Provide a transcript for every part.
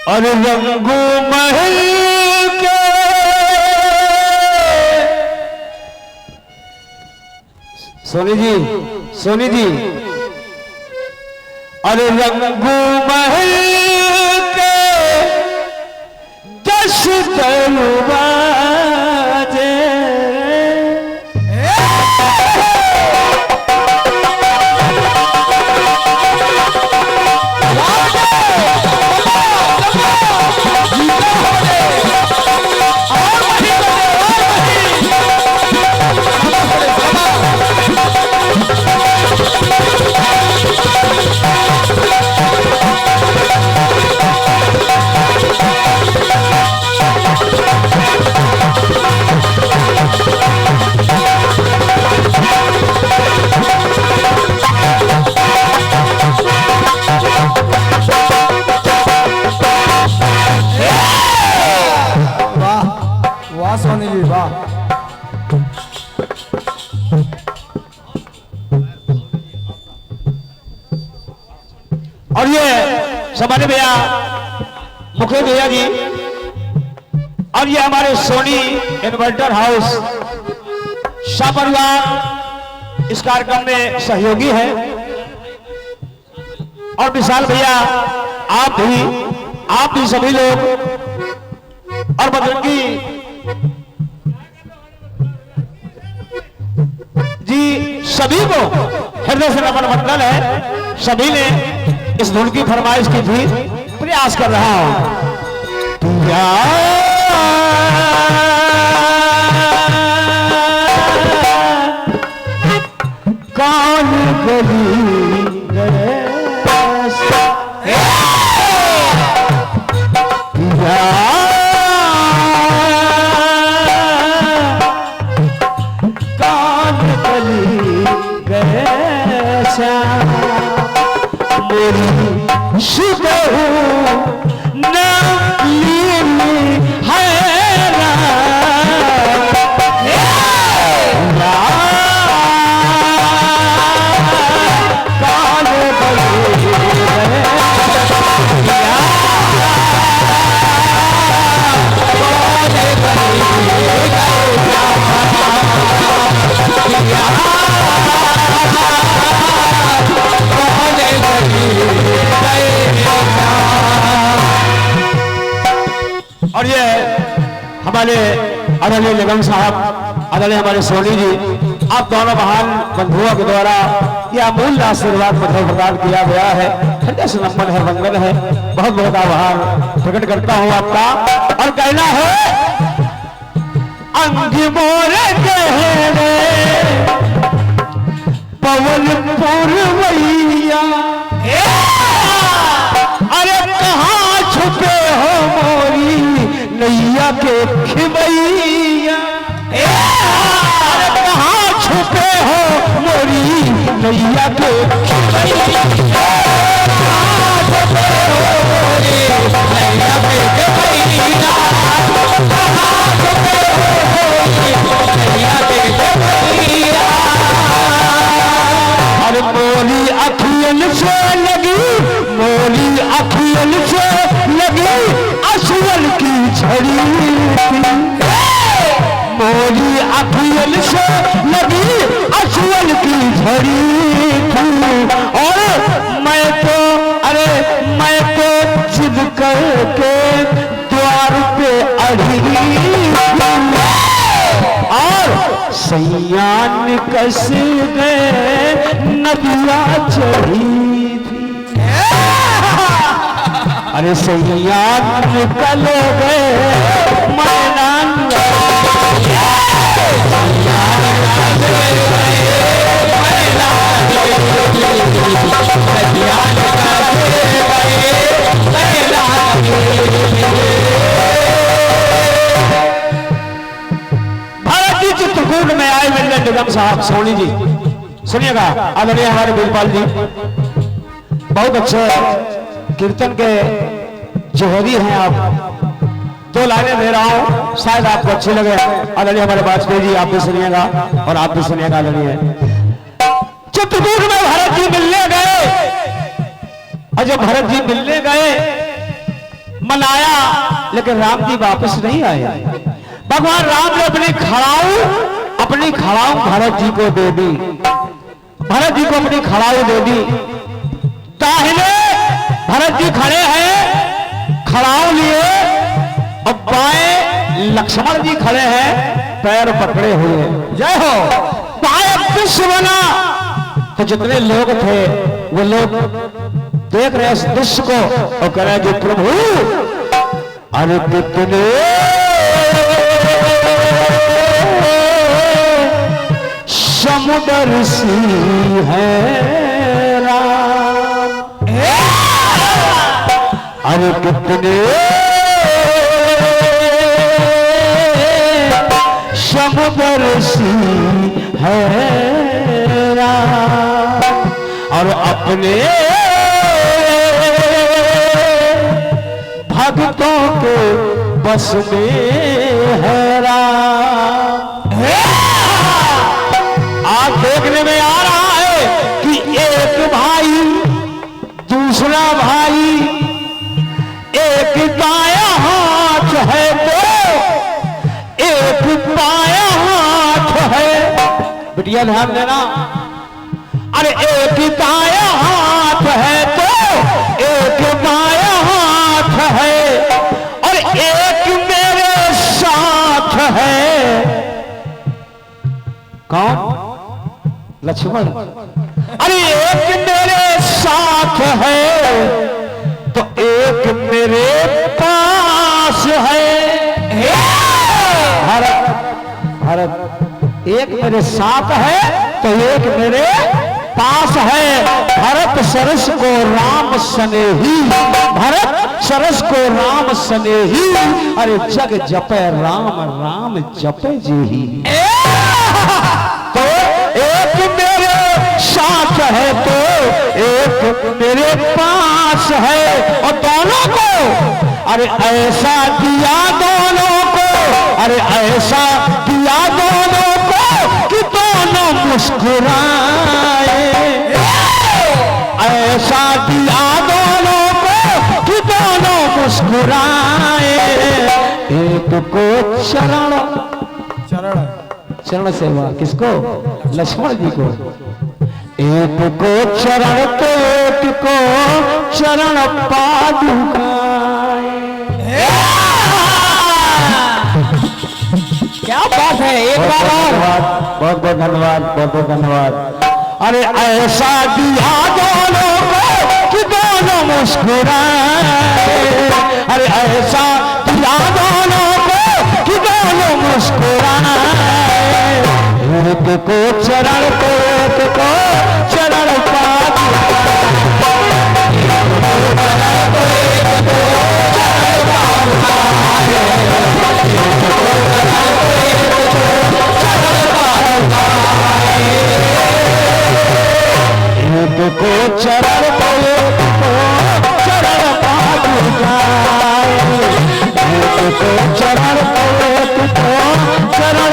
और रंगू महल के सोनी जी अरे रंगू महल के 10 दरवाजे सोनी जी वाह। और ये समाने भैया मुखिया भैया जी और ये हमारे सोनी इन्वर्टर हाउस शाहपरिवार इस कार्यक्रम में सहयोगी है। और विशाल भैया आप भी सभी लोग और बजरंगी जी सभी को हृदय से नमन मंडल है। सभी ने इस धुन की फरमाइश की थी, प्रयास कर रहा हूं। कौन गली मेरी शुभ और ये हमारे आदरणीय निगम साहब, आदरणीय हमारे सोनी जी, आप दोनों महान बंधुओं के द्वारा यह अमूल्य आशीर्वाद मधुर प्रदान किया गया है। हृदय से नमन है, मंगल है। बहुत बहुत आभार प्रकट करता हूं आपका। और कहना है अंग मोरे कहने पवन पुरवैया, अरे कहाँ छुपे हो मोरी नैया के खिवैया, अरे कहाँ छुपे हो मोरी नैया के खिवैया, कहाँ छुपे हो मोरी नैया के खिवैया, कहाँ छुपे हो मोरी नैया के खिवैया। अरे मोरी अखियन से लगी, मोरी अखियन से लगी असुअल की झड़ी, मोरी अखियन से लगी असुअल की झड़ी थी। और मैं तो जिद करके द्वार पे अड़ी और सैयान कस गए नदिया चढ़ी थी। अरे सैयान निकल गए मैदान भारत जी चित्रकूट में आए मिलने निगम साहब सोनी जी, सुनिएगा आदरणीय हमारे बीरपाल जी, बहुत अच्छे कीर्तन के जोहरी हैं आप। 2 लाइनें दे रहा हूं, शायद आपको अच्छी लगे। आदरणीय हमारे वाजपेयी जी आप भी सुनिएगा और आप भी सुनिएगा। आदरणीय चित्रकूट में भरत जी मिलने गए और जब भरत जी मिलने गए मनाया, लेकिन राम जी वापस नहीं आए। भगवान राम ने अपनी खड़ाऊ भरत जी को दे दी। भरत जी को अपनी खड़ाऊ दे दी। दाहिने भरत जी खड़े हैं खड़ाऊ लिए, और बाएं लक्ष्मण जी खड़े हैं पैर पकड़े हुए। जय हो। बाएं विश्व बना, तो जितने लोग थे वो लोग देख रहे इस दृश्य को और कह रहे कि प्रभु अरे कितने समुद्र सी है राम, अरे कितने समुद्र सी है राम, और अपने भक्तों के बस में है राम। आज देखने में आ रहा है कि एक भाई दूसरा भाई, एक दाया हाथ है तो एक बाया हाथ है। बिटिया ध्यान देना, अरे एक दाया हाथ है तो एक बाया हाथ है, और एक मेरे साथ है। कौन? लक्ष्मण। अरे एक मेरे साथ है तो एक मेरे पास है। भरत एक मेरे साथ है तो एक मेरे पास है। भरत सरस को राम स्नेही, भरत सरस को राम स्नेही, अरे जग जपे राम राम जपे जेही। तो एक मेरे साथ है तो एक मेरे पास है, और दोनों को अरे ऐसा दिया दोनों को, अरे ऐसा दिया दोनों को कि दोनों मुस्कुराए। ऐसा दिया दोनों को कि दोनों मुस्कुराए। एक को शरण चरण सेवा, किसको? लक्ष्मण जी को। एक को चरण तो एक को चरण पादुकाएं। क्या बात है, एक बार और बहुत बहुत धन्यवाद, बहुत बहुत धन्यवाद। अरे ऐसा दिया दोनों को कि दोनों मुस्कुराए। अरे ऐसा दिया दोनों को कि दोनों मुस्कुराए। एक को चरण तो एक को चरण एक को चरण तो एक को चरण पादुकाएं। एक को चरण तो एक को चरण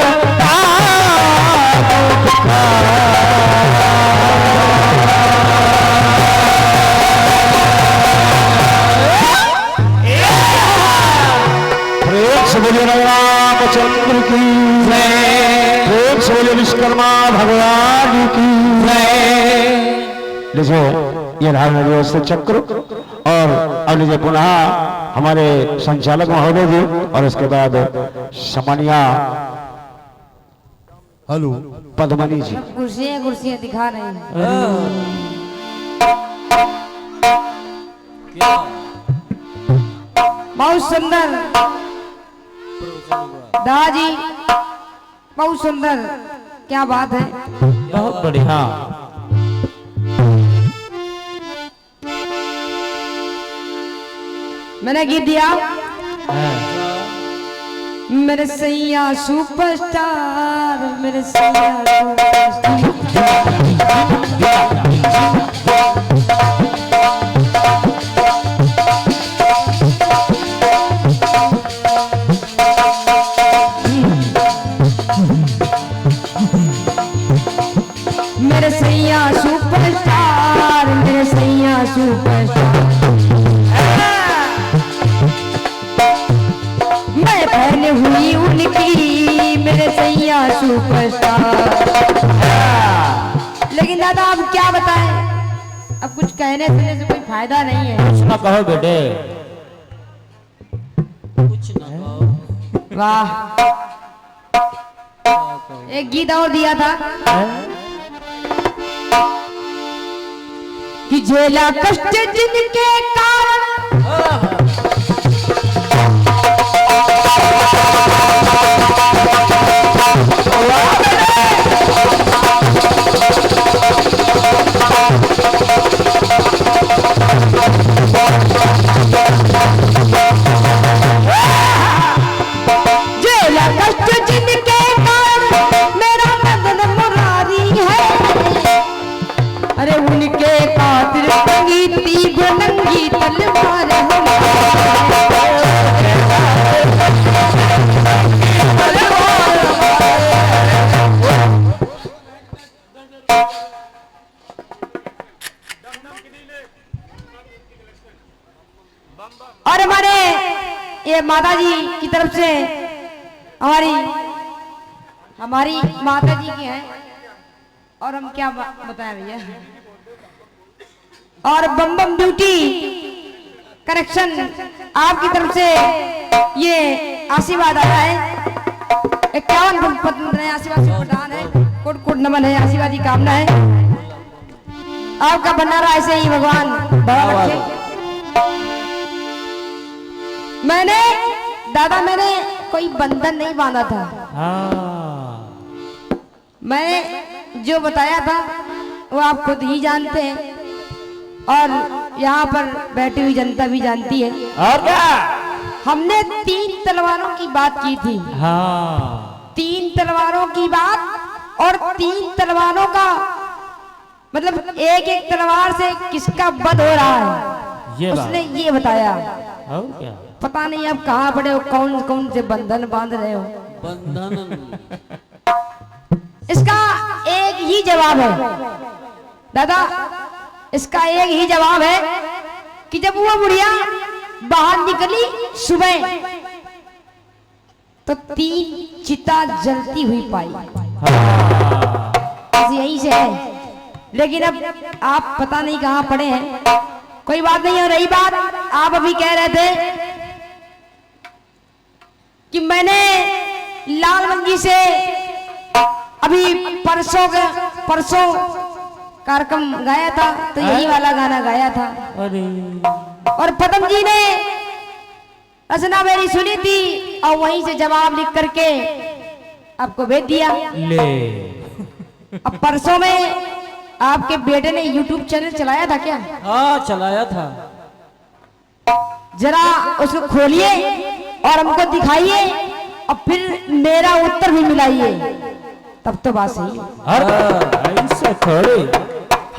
रामचंद्र की जय। प्रेम से बोले विश्वकर्मा भगवान की जय। लीजिए ये रहा व्यवस्थित चक्र, और अब लीजिए पुनः हमारे संचालक महोदय जी, और उसके बाद समनिया हेलो पद्मनी जी। कुर्सियां दिखा रहे हैं। बहुत सुंदर दादी, बहुत सुंदर, क्या बात है, बहुत बढ़िया। मैंने गीत दिया मेरे सैया सुपरस्टार, मेरे सैया मेरे सैया सुपरस्टार, मेरे सैया सुपरस्टार। उनकी मेरे सैया सुपरस्टार। लेकिन दादा अब क्या बताएं, अब कुछ कहने सुनने से कोई फायदा नहीं है। कुछ ना कहो बेटे, कुछ ना कहो। वाह, एक गीत और दिया था कि झेला कष्ट जिनके कारण और हमारे ये माता जी की तरफ से हमारी माता जी की हैं। और हम क्या बताएं भैया। और बम बम ब्यूटी करेक्शन आपकी तरफ से ये आशीर्वाद आया है। 51 आशीर्वाद से प्रदान है, कोट कोट नमन है, आशीर्वाद की कामना है। आपका भंडारा ऐसे ही भगवान बड़ा रखे। मैंने कोई बंधन नहीं बांधा था। मैंने जो बताया था वो आप खुद ही जानते हैं और यहाँ पर बैठी हुई जनता भी जानती है। और क्या? हमने 3 तलवारों की बात की थी। 3 तलवारों की बात, और 3 तलवारों का मतलब एक तलवार से किसका वध हो रहा है उसने ये बताया। और क्या? पता नहीं अब कहाँ पड़े हो, कौन कौन से बंधन बांध रहे हो। बंधन इसका एक ही जवाब है दादा, इसका एक ही जवाब है कि जब वो बुढ़िया बाहर निकली सुबह तो 3 चिता जलती हुई पाई। बस यही से है। लेकिन अब आप पता नहीं कहाँ पड़े हैं, कोई बात नहीं। और रही बात आप अभी कह रहे थे कि मैंने लाल मंजी से अभी परसों कार्यक्रम गाया था, तो यही वाला गाना गाया था। अरे और पदम जी ने रचना मेरी सुनी थी और वहीं से जवाब लिख करके आपको भेज दिया। ले अब परसों में आपके बेटे ने YouTube चैनल चलाया था क्या? हाँ चलाया था। जरा उसको खोलिए और हमको दिखाइए और फिर मेरा उत्तर भी मिलाइए, तब तो बात सही। ऐसे थोड़ी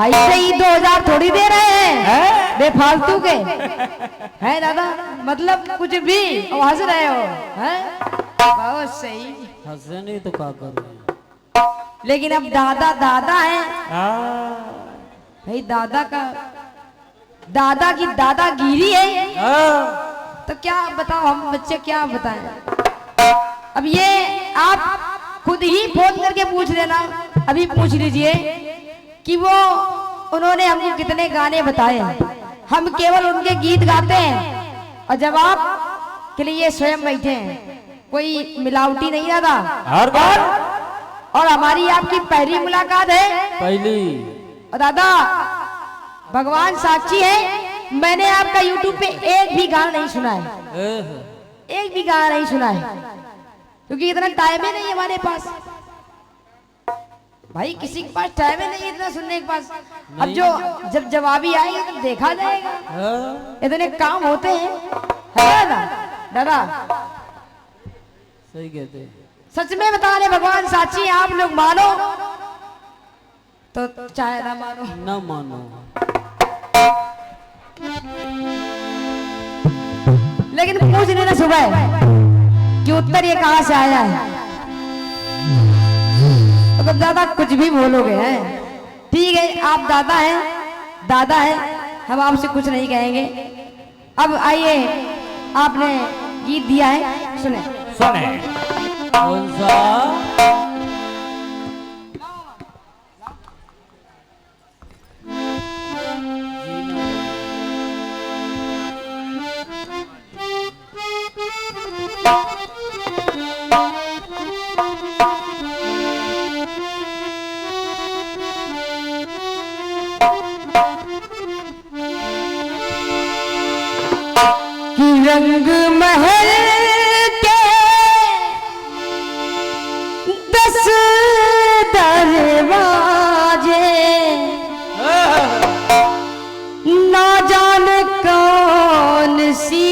ऐसे ही 2000 थोड़ी दे रहे हैं बेफालतू के हैं दादा, मतलब कुछ भी हंस रहे हो हैं? बहुत सही। हंसे नहीं तो क्या करूं। लेकिन अब दादा दादा है भाई, दादा की दादागिरी है। तो क्या बताओ, हम बच्चे क्या बताएं। अब ये आप खुद ही फोन करके पूछ लेना, अभी पूछ लीजिए कि उन्होंने हमको कितने गाने बताए। हम केवल उनके गीत गाते हैं और जवाब के लिए स्वयं बैठे हैं, कोई मिलावटी नहीं दादा। और हमारी आपकी पहली मुलाकात है। पहली। और दादा भगवान साक्षी है, मैंने आपका YouTube पे एक भी गाना नहीं सुना है, एक भी गाना नहीं सुना है, क्योंकि इतना टाइम ही नहीं हमारे पास भाई। किसी के पास टाइम ही नहीं इतना सुनने के पास। अब जब जवाबी आएगा तो देखा जाएगा। इतने काम होते हैं दादा। सही कहते। सच में बता रहे, भगवान साक्षी आप लोग मानो तो चाहे ना मानो। ना मानो। लेकिन पूछ लेना सुबह कि उत्तर ये कहां से आया है, तो दादा कुछ भी बोलोगे हैं। ठीक है, आप दादा हैं, हम आपसे कुछ नहीं कहेंगे। अब आइए, आपने गीत दिया है, सुने। कौन सा? कि रंग महल के 10 दरवाजे, ना जाने कौन सी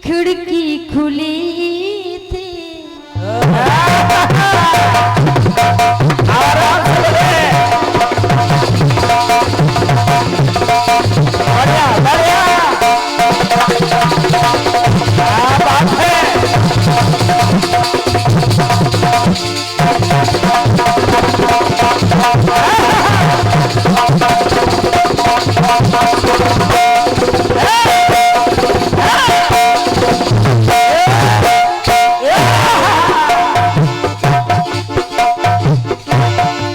खिड़की खुली थी। आराम से बोले। बढ़िया बढ़िया, क्या बात है।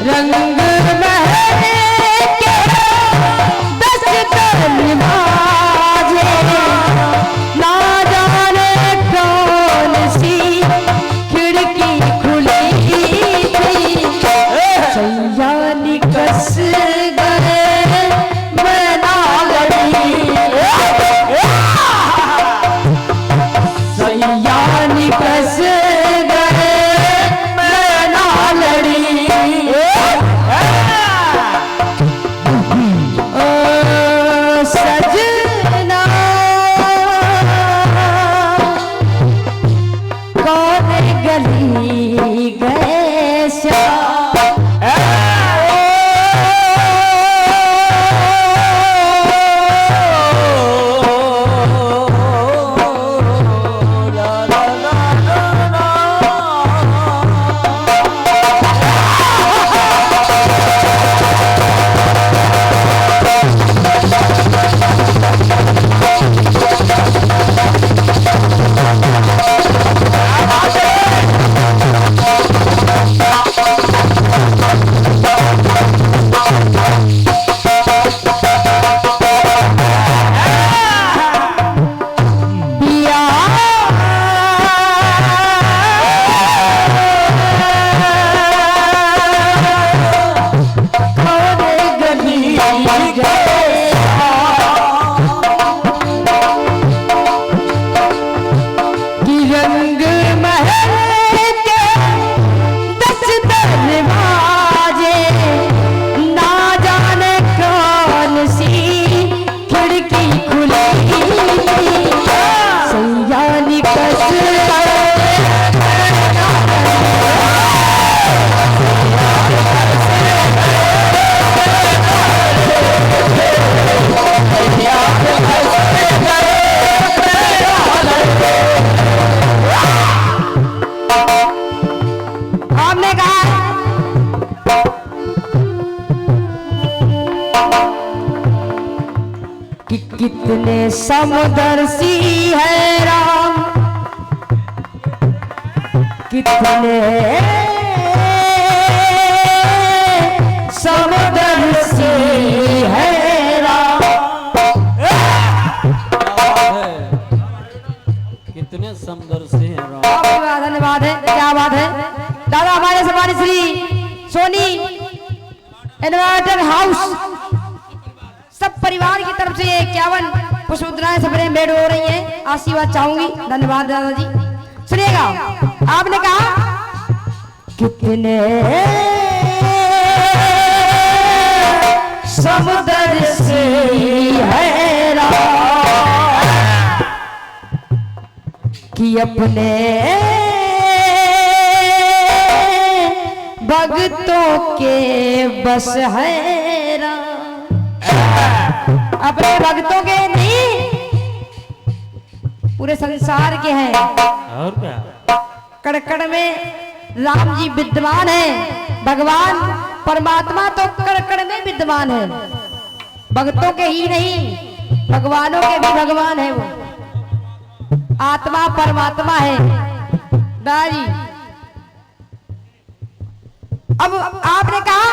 रंग महल के 10 दरवाजे, ना जाने कौन सी खिड़की खुली थी। सैयानी कस गए बना लड़ी, सैयानी कस गए बना लड़ी। ओ सजना कौन गली गए श्याम, पिया कौन गली गए कि रंग महल के 10 दरवाजे, ना जाने कौन सी खिड़की खुली। सैयानी कस आपने कहा कि कितने समदर्शी है राम, कितने समदर्शी है राम। कितने समदर्शी हैं राम। धन्यवाद है, क्या बात है। दादा हमारे सम्मानी श्री सोनी इन्वर्टर हाउस सब परिवार की तरफ से 51 पुष्पमुद्राएं सफरें भेंट हो रही हैं, आशीर्वाद चाहूंगी। धन्यवाद दादाजी। सुनिएगा, आपने कहा कितने समदर्शी है राम, कि अपने भक्तों के बस है राम। अपने भक्तों के नहीं, पूरे संसार के हैं। और क्या? कड़कड़ में राम जी विद्यमान है। भगवान परमात्मा तो कड़कड़ में विद्यमान है, भक्तों के ही नहीं भगवानों के भी भगवान है। वो आत्मा परमात्मा है, दादी अब आपने कहा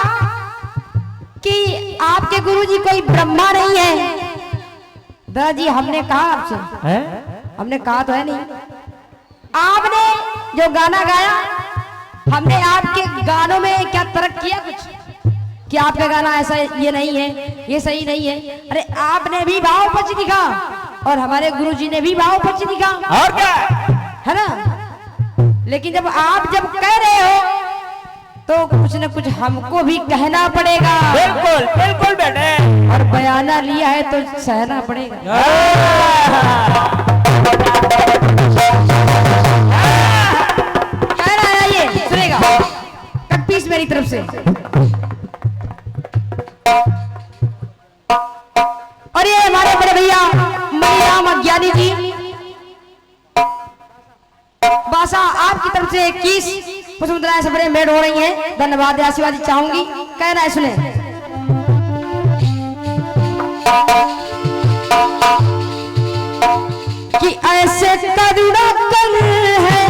कि आपके गुरुजी कोई ब्रह्मा नहीं है। दादी हमने कहा आपसे, हमने कहा तो है नहीं। आपने जो गाना गाया, हमने आपके गानों में क्या तर्क किया कुछ कि आपका गाना ऐसा ये नहीं है, ये सही नहीं है? अरे आपने भी भाव पच दिखा और हमारे गुरुजी ने भी भाव पच दिखा, और क्या है ना? लेकिन जब आप जब कह रहे हो तो कुछ न कुछ हमको भी कहना पड़ेगा। बिल्कुल बिल्कुल बेटे, और बयाना लिया है तो सहना पड़ेगा। कहना है ये सुनेगा कट पीस मेरी तरफ से। और ये हमारे बड़े भैया मणिराम अज्ञानी जी बासा आपकी तरफ से 21 पुष्पमुद्राएं सबरे मेड हो रही हैं। धन्यवाद आशीर्वाद चाहूंगी। कहना है सुने। कि ऐसे करुणा कर है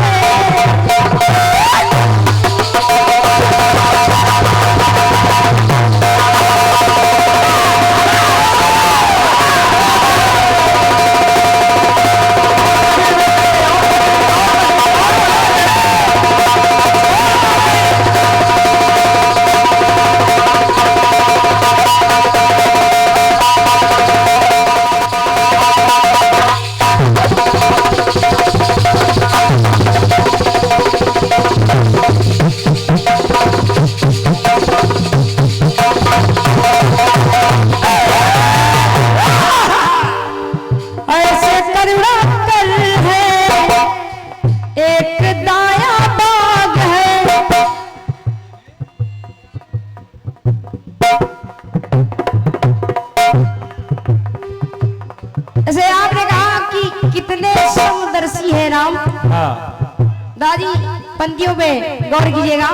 दादी पंक्तियों पे गौर कीजिएगा।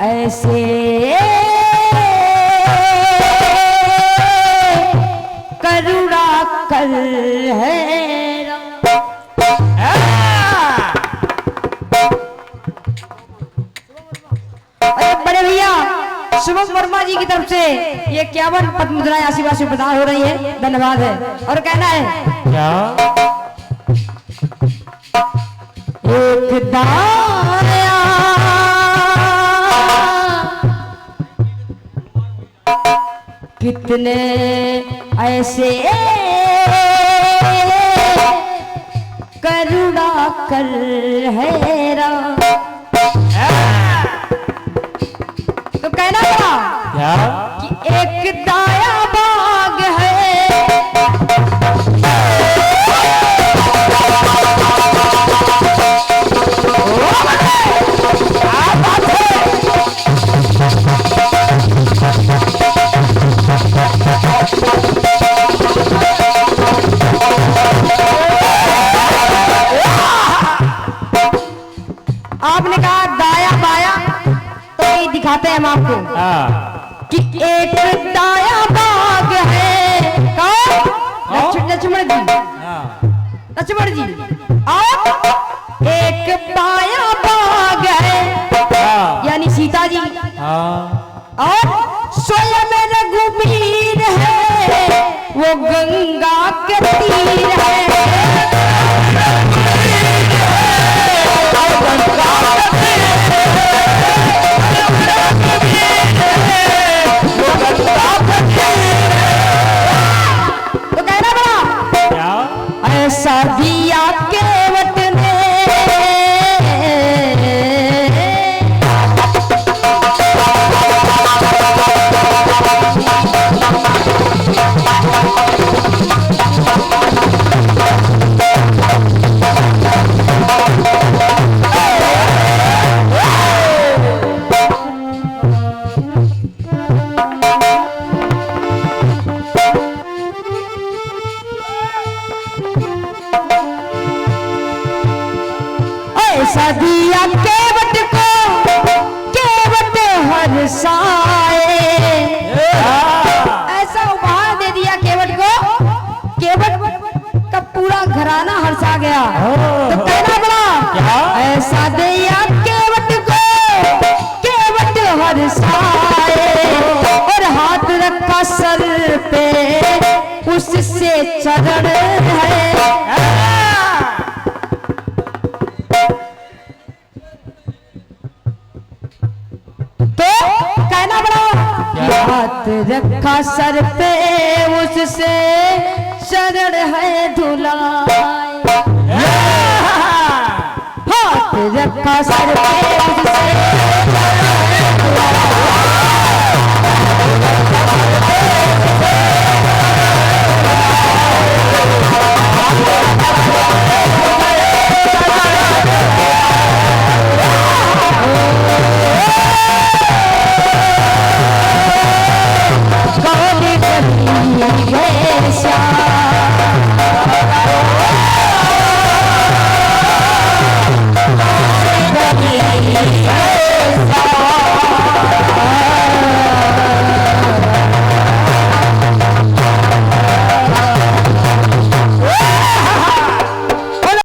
ऐसे करुणा कर है बड़े भैया शुभम वर्मा जी की तरफ से ये 51 पद्म मुद्राएं आशीर्वाद से प्रदान हो रही है। धन्यवाद है। और कहना है क्या एक दाया कितने ऐसे करुणा कर है तो कहना था क्या कि एक दाया बाग है आपने कहा दाया बाया तो ये दिखाते हैं हम आपको कि एक दाया बाग है। कौन? लक्ष्मण जी, लक्ष्मण जी। और एक बाया बाग है यानी सीता जी। और स्वयं रघुवीर है वो गंगा के तीर है। तो कहना बड़ा ऐसा दिया केवट ने ऐसा दिया केवट को केवट हर्षाए। ऐसा उपहार दे दिया केवट को, केवट का पूरा घराना हर्षा गया। तो कहना बड़ा चरण है। तो कहना बड़ा हाथ रखा सर पे उससे शरण है धुलाई। हाथ रखा सर पे उससे